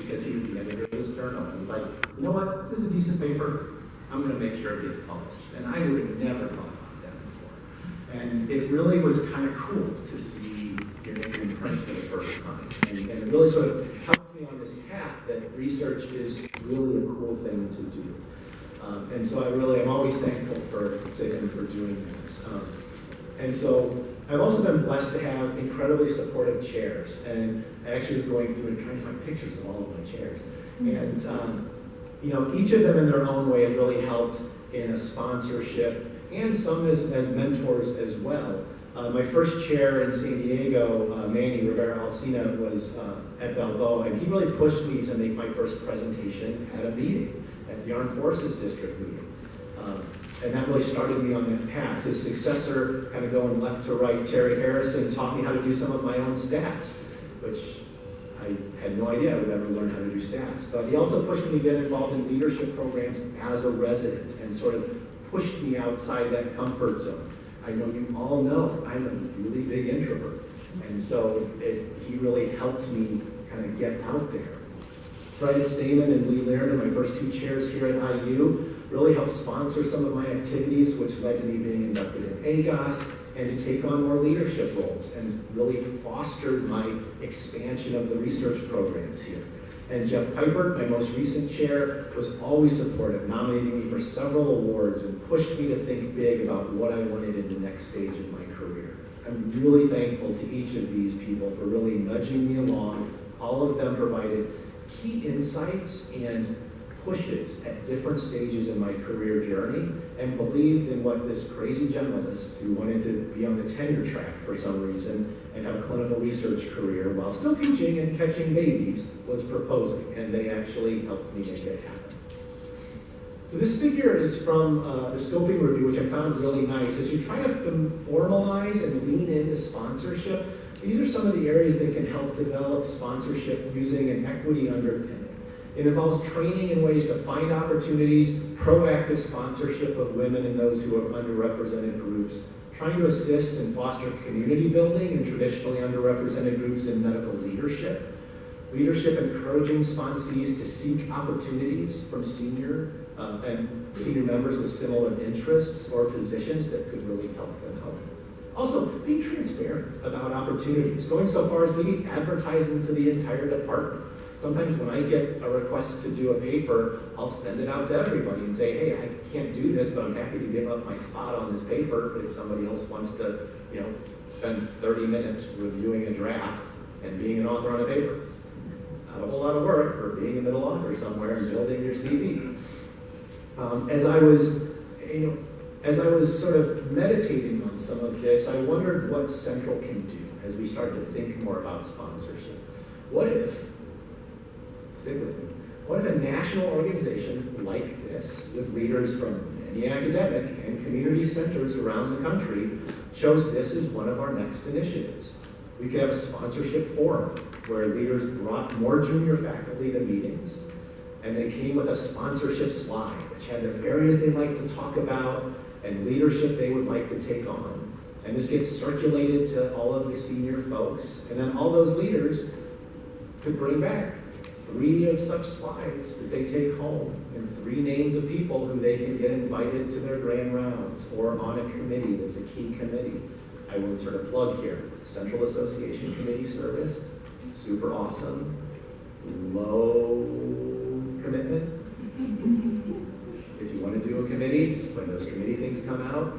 because he was the editor of this journal. And he's like, you know what, this is a decent paper, I'm going to make sure it gets published. And I would have never thought about that before. And it really was kind of cool to see it in print for the first time. And it really sort of helped me on this path that research is really a cool thing to do. And so I'm always thankful to him for doing this. And so I've also been blessed to have incredibly supportive chairs. And I actually was going through and trying to find pictures of all of my chairs. And you know, each of them in their own way has really helped in a sponsorship and some as mentors as well. My first chair in San Diego, Manny Rivera-Alcina, was at Balboa, and he really pushed me to make my first presentation at a meeting, at the Armed Forces District meeting. And that really started me on that path. His successor, kind of going left to right, Terry Harrison, taught me how to do some of my own stats, which I had no idea I would ever learn how to do stats. But he also pushed me to get involved in leadership programs as a resident and sort of pushed me outside that comfort zone. I know you all know I'm a really big introvert. And so he really helped me kind of get out there. Fred Stamen and Lee Laird, my first two chairs here at IU, really helped sponsor some of my activities, which led to me being inducted in AGOS and to take on more leadership roles and really fostered my expansion of the research programs here. And Jeff Piper, my most recent chair, was always supportive, nominating me for several awards and pushed me to think big about what I wanted in the next stage of my career. I'm really thankful to each of these people for really nudging me along. All of them provided key insights and pushes at different stages in my career journey and believed in what this crazy generalist who wanted to be on the tenure track for some reason and have a clinical research career while still teaching and catching babies was proposing, and they actually helped me make it happen. So this figure is from the scoping review, which I found really nice. As you try to formalize and lean into sponsorship, these are some of the areas that can help develop sponsorship using an equity underpinning. It involves training in ways to find opportunities, proactive sponsorship of women and those who are underrepresented groups, trying to assist and foster community building in traditionally underrepresented groups in medical leadership, encouraging sponsees to seek opportunities from senior members with similar interests or positions that could really help them out. Also, being transparent about opportunities, going so far as maybe advertising to the entire department. Sometimes when I get a request to do a paper, I'll send it out to everybody and say, hey, I can't do this, but I'm happy to give up my spot on this paper if somebody else wants to, you know, spend 30 minutes reviewing a draft and being an author on a paper. Not a whole lot of work for being a middle author somewhere and building your CV. As I was sort of meditating on some of this, I wondered what Central can do as we start to think more about sponsorship. What if a national organization like this, with leaders from many academic and community centers around the country, chose this as one of our next initiatives? We could have a sponsorship forum where leaders brought more junior faculty to meetings, and they came with a sponsorship slide, which had the areas they'd like to talk about and leadership they would like to take on. And this gets circulated to all of the senior folks, and then all those leaders could bring back 3 of such slides that they take home and 3 names of people who they can get invited to their grand rounds or on a committee that's a key committee. I will insert a plug here. Central Association Committee Service, super awesome, low commitment. If you want to do a committee, when those committee things come out,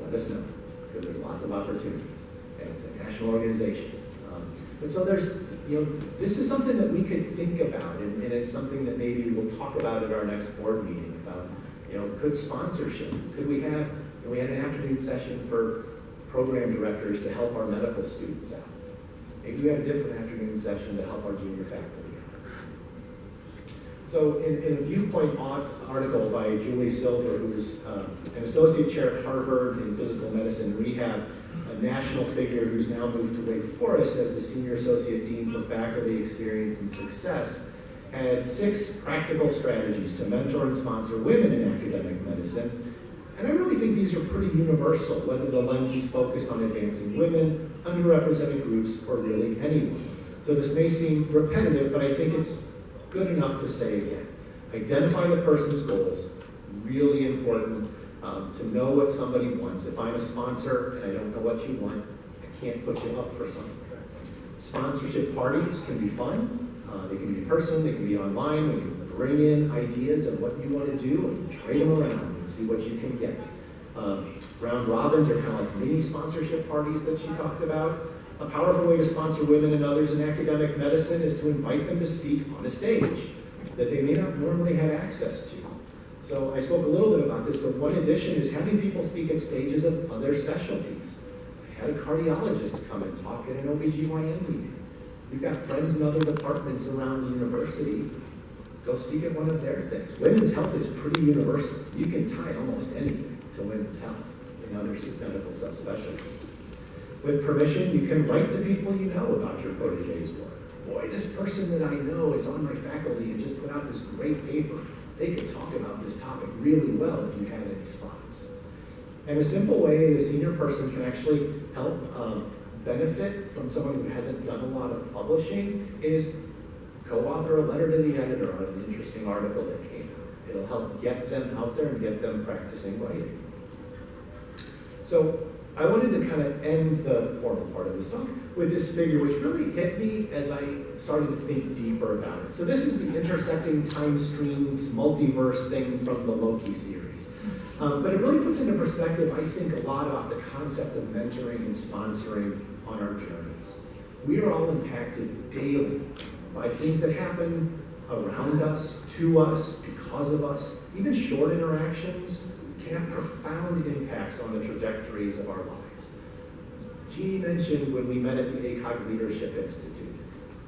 let us know, because there's lots of opportunities, and it's a national organization. And so there's, you know, this is something that we could think about, and it's something that maybe we'll talk about at our next board meeting about, you know, could sponsorship, could we have, you know, we had an afternoon session for program directors to help our medical students out. Maybe we have a different afternoon session to help our junior faculty out. So in a Viewpoint article by Julie Silver, who's an associate chair at Harvard in physical medicine rehab, a national figure who's now moved to Wake Forest as the Senior Associate Dean for Faculty Experience and Success, had 6 practical strategies to mentor and sponsor women in academic medicine. And I really think these are pretty universal, whether the lens is focused on advancing women, underrepresented groups, or really anyone. So this may seem repetitive, but I think it's good enough to say again. Identify the person's goals, really important to know what somebody wants. If I'm a sponsor and I don't know what you want, I can't put you up for something. Sponsorship parties can be fun. They can be in person, they can be online. When you bring in ideas of what you want to do and trade them around and see what you can get. Round robins are kind of like mini sponsorship parties that she talked about. A powerful way to sponsor women and others in academic medicine is to invite them to speak on a stage that they may not normally have access to. So I spoke a little bit about this, but one addition is having people speak at stages of other specialties. I had a cardiologist come and talk at an OBGYN meeting. We've got friends in other departments around the university. Go speak at one of their things. Women's health is pretty universal. You can tie almost anything to women's health in other medical subspecialties. With permission, you can write to people you know about your protege's work. Boy, this person that I know is on my faculty and just put out this great paper. They could talk about this topic really well if you had any spots. And a simple way a senior person can actually help benefit from someone who hasn't done a lot of publishing is co-author a letter to the editor on an interesting article that came out. It'll help get them out there and get them practicing writing. So I wanted to kind of end the formal part of this talk with this figure, which really hit me as I started to think deeper about it. So this is the intersecting time streams multiverse thing from the Loki series. But it really puts into perspective, I think, a lot about the concept of mentoring and sponsoring on our journeys. We are all impacted daily by things that happen around us, to us, because of us. Even short interactions can have profound impacts on the trajectories of our lives. Jeannie mentioned when we met at the CAOG Leadership Institute,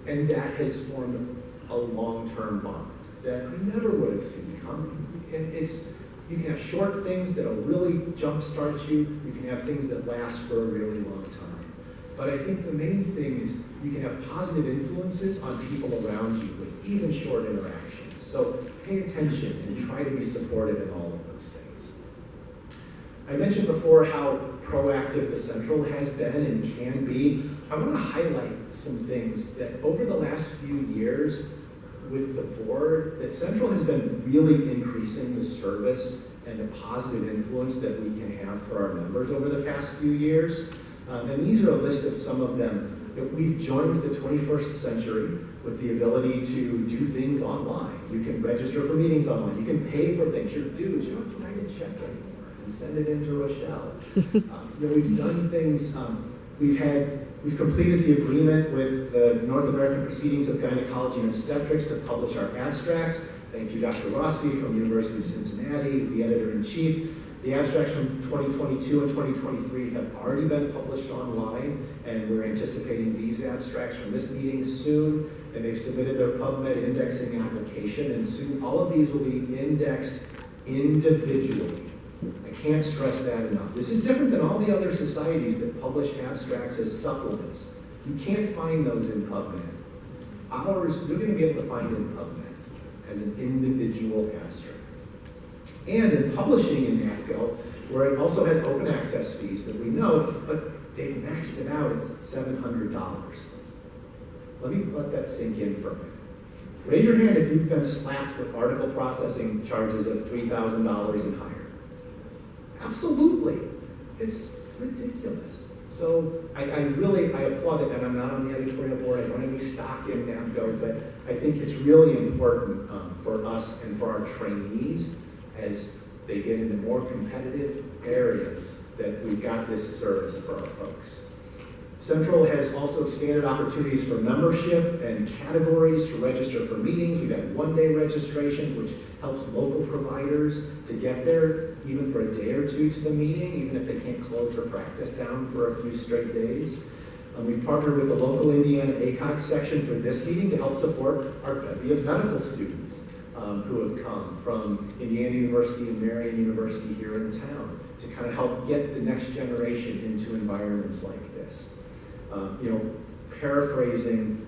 and that has formed a long-term bond that I never would have seen coming. And you can have short things that'll really jumpstart you. You can have things that last for a really long time. But I think the main thing is you can have positive influences on people around you with even short interactions. So pay attention and try to be supportive in all of those things. I mentioned before how proactive the Central has been and can be. I want to highlight some things that over the last few years with the board, that Central has been really increasing the service and the positive influence that we can have for our members over the past few years. And these are a list of some of them. We've joined the 21st century with the ability to do things online. You can register for meetings online. You can pay for things, your dues. You don't have to write a check anymore and send it into Rochelle. We've done things. We've completed the agreement with the North American Proceedings of Gynecology and Obstetrics to publish our abstracts. Thank you, Dr. Rossi from the University of Cincinnati. He's the editor-in-chief. The abstracts from 2022 and 2023 have already been published online, and we're anticipating these abstracts from this meeting soon, and they've submitted their PubMed indexing application, and soon all of these will be indexed individually. I can't stress that enough. This is different than all the other societies that publish abstracts as supplements. You can't find those in PubMed. Ours, you're going to be able to find in PubMed as an individual abstract. And in publishing in NACO, where it also has open access fees that we know, but they've maxed it out at $700. Let me let that sink in for a minute. Raise your hand if you've been slapped with article processing charges of $3,000 and higher. Absolutely. It's ridiculous. So I applaud it, and I'm not on the editorial board. I don't have any stock in NAPCO, but I think it's really important for us and for our trainees as they get into more competitive areas that we've got this service for our folks. Central has also expanded opportunities for membership and categories to register for meetings. We've had one-day registrations, which helps local providers to get there even for a day or two to the meeting, even if they can't close their practice down for a few straight days. We partnered with the local Indiana ACOG section for this meeting to help support our bevy of medical students who have come from Indiana University and Marian University here in town to kind of help get the next generation into environments like this. Paraphrasing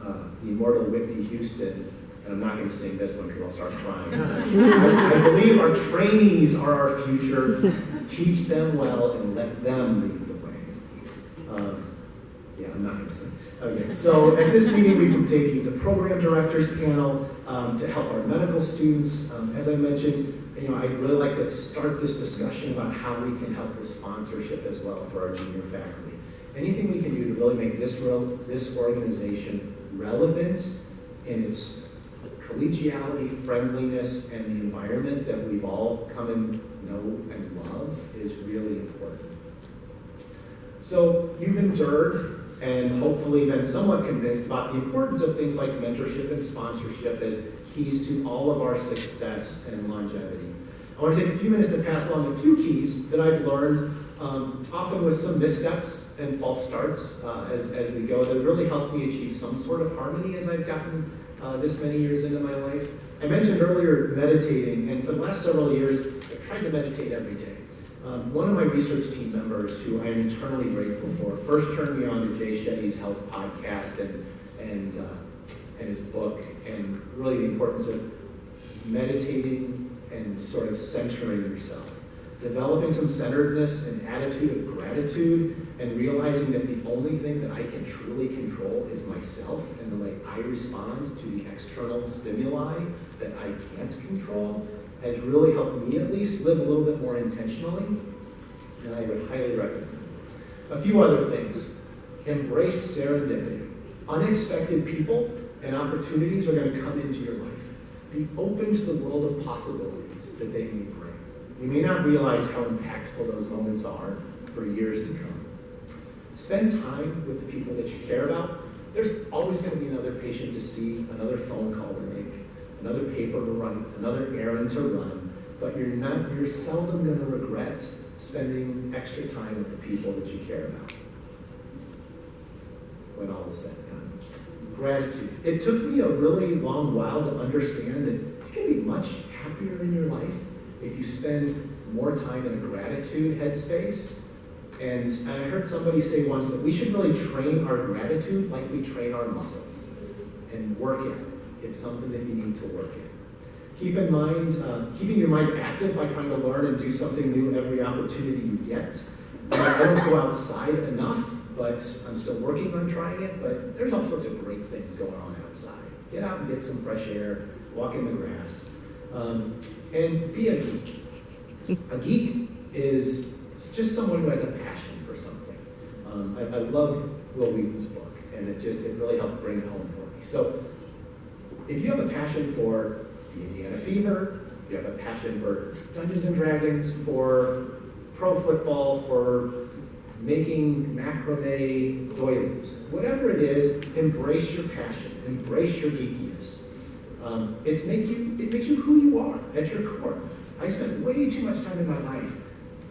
the immortal Whitney Houston, and I'm not going to sing this one because I'll start crying. I believe our trainees are our future. Teach them well and let them lead the way. Yeah, I'm not going to sing. Okay, so at this meeting, we debuted the program directors panel to help our medical students. As I mentioned, I'd really like to start this discussion about how we can help with sponsorship as well for our junior faculty. Anything we can do to really make this organization relevant in its collegiality, friendliness, and the environment that we've all come and know and love is really important. So you've endured and hopefully been somewhat convinced about the importance of things like mentorship and sponsorship as keys to all of our success and longevity. I want to take a few minutes to pass along a few keys that I've learned, often with some missteps and false starts as we go, that have really helped me achieve some sort of harmony as I've gotten this many years into my life. I mentioned earlier meditating, and for the last several years, I've tried to meditate every day. One of my research team members, who I am eternally grateful for, first turned me on to Jay Shetty's health podcast and his book, and really the importance of meditating and sort of centering yourself. Developing some centeredness and attitude of gratitude, and realizing that the only thing that I can truly control is myself and the way I respond to the external stimuli that I can't control, has really helped me at least live a little bit more intentionally, and I would highly recommend it. A few other things. Embrace serendipity. Unexpected people and opportunities are going to come into your life. Be open to the world of possibilities that they may bring. You may not realize how impactful those moments are for years to come. Spend time with the people that you care about. There's always going to be another patient to see, another phone call to make, another paper to run, another errand to run, but you're seldom going to regret spending extra time with the people that you care about when all is said and done. Gratitude. It took me a really long while to understand that you can be much happier in your life if you spend more time in a gratitude headspace. And I heard somebody say once that we should really train our gratitude like we train our muscles and work at it. It's something that you need to work at. Keep in mind, keeping your mind active by trying to learn and do something new every opportunity you get. I don't go outside enough, but I'm still working on trying it, but there's all sorts of great things going on outside. Get out and get some fresh air, walk in the grass, and be a geek. A geek is just someone who has a passion for something. I love Will Wheaton's book, and it really helped bring it home for me. So if you have a passion for the Indiana Fever, if you have a passion for Dungeons and Dragons, for pro football, for making macrame doilies, whatever it is, embrace your passion, embrace your geekiness. It makes you who you are at your core. I spent way too much time in my life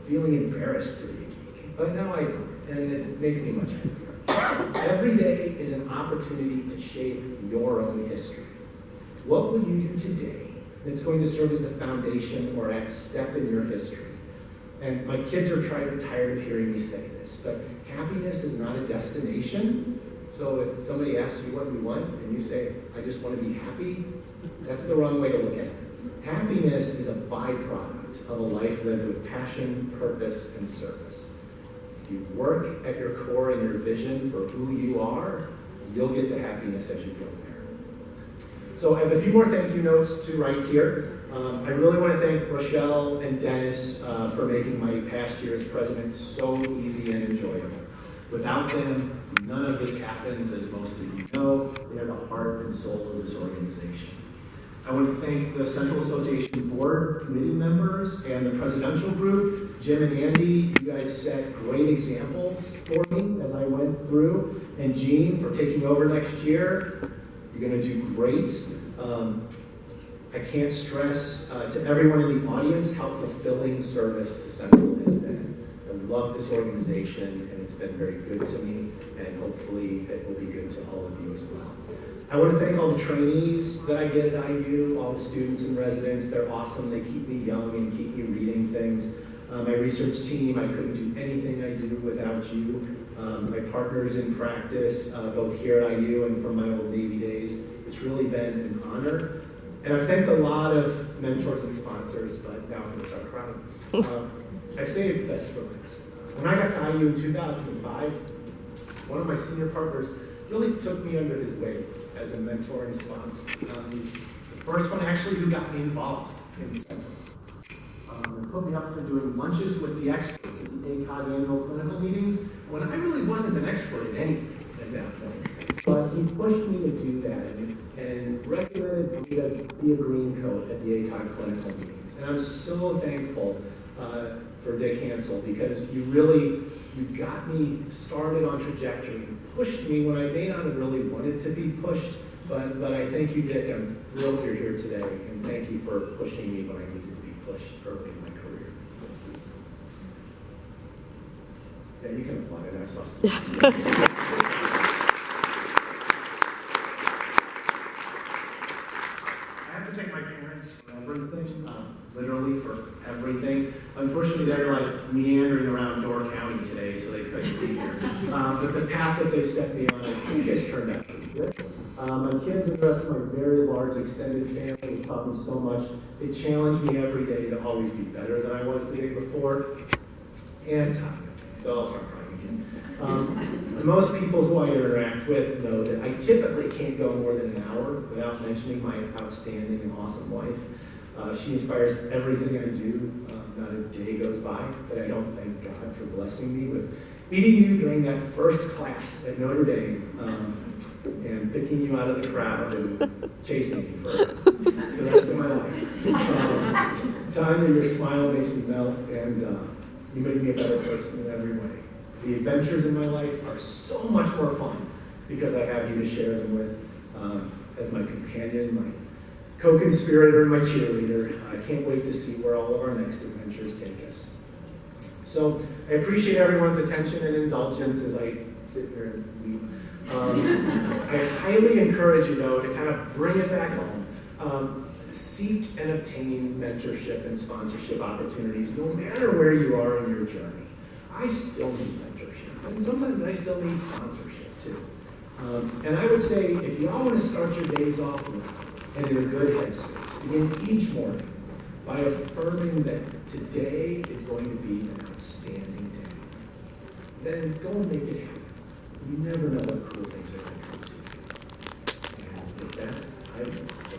feeling embarrassed to be a geek, but now I don't, and it makes me much happier. Every day is an opportunity to shape your own history. What will you do today that's going to serve as the foundation or that step in your history? And my kids are tired of hearing me say this, but happiness is not a destination. So if somebody asks you what you want and you say, I just want to be happy, that's the wrong way to look at it. Happiness is a byproduct of a life lived with passion, purpose, and service. If you work at your core and your vision for who you are, you'll get the happiness as you go there. So I have a few more thank you notes to write here. I really want to thank Rochelle and Dennis for making my past year as president so easy and enjoyable. Without them, none of this happens, as most of you know. They are the heart and soul of this organization. I want to thank the Central Association Board committee members and the presidential group. Jim and Andy, you guys set great examples for me as I went through. And Jean, for taking over next year. You're going to do great. I can't stress to everyone in the audience how fulfilling service to Central has been. I love this organization, and it's been very good to me, and hopefully it will be good to all of you as well. I want to thank all the trainees that I get at IU, all the students and residents. They're awesome. They keep me young and keep me reading things. My research team, I couldn't do anything I do without you. My partners in practice, both here at IU and from my old Navy days. It's really been an honor. And I've thanked a lot of mentors and sponsors, but now I'm going to start crying. I saved the best for last. When I got to IU in 2005, one of my senior partners really took me under his wing as a mentor and sponsor. He's the first one actually who got me involved in Center. And put me up for doing lunches with the experts at the ACOG annual clinical meetings when I really wasn't an expert in anything at that point. But he pushed me to do that and recommended for me to be a green coat at the ACOG clinical meetings. And I'm so thankful for Dick Hansel, because you got me started on trajectory and pushed me when I may not have really wanted to be pushed. But I thank you, Dick. I'm thrilled you're here today, and thank you for pushing me when I needed to be pushed early in my career. Yeah, you can apply it. I saw something. I have to thank my parents for everything, literally for everything. Unfortunately, they're like meandering around Door County today, so they couldn't be here. But the path that they set me on, I think has turned out pretty good. My kids and the rest of my very large extended family have taught me so much. They challenge me every day to always be better than I was the day before. And so I'll start crying again. Most people who I interact with know that I typically can't go more than an hour without mentioning my outstanding and awesome wife. She inspires everything I do. Not a day goes by that I don't thank God for blessing me with meeting you during that first class at Notre Dame. And picking you out of the crowd and chasing you for the rest of my life. Time that your smile makes me melt, and you make me a better person in every way. The adventures in my life are so much more fun because I have you to share them with as my companion, my co-conspirator, and my cheerleader. I can't wait to see where all of our next adventures take us. So I appreciate everyone's attention and indulgence as I sit here and weep. I highly encourage you, though, to kind of bring it back home. Seek and obtain mentorship and sponsorship opportunities, no matter where you are in your journey. I still need mentorship, and sometimes I still need sponsorship, too. And I would say, if you all want to start your days off and in a good headspace, begin each morning by affirming that today is going to be an outstanding day. Then go and make it happen. You never know what cool things are going to come to you. And with that, I will close.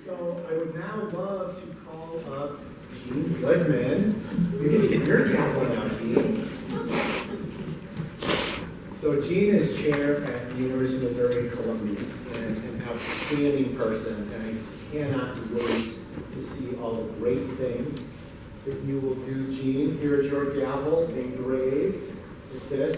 So I would now love to call up Gene Goodman. You get to get your gavel now, Gene. So Gene is chair at the University of Missouri Columbia and an outstanding person, and I cannot wait to see all the great things that you will do, Gene. Here is your gavel engraved with this.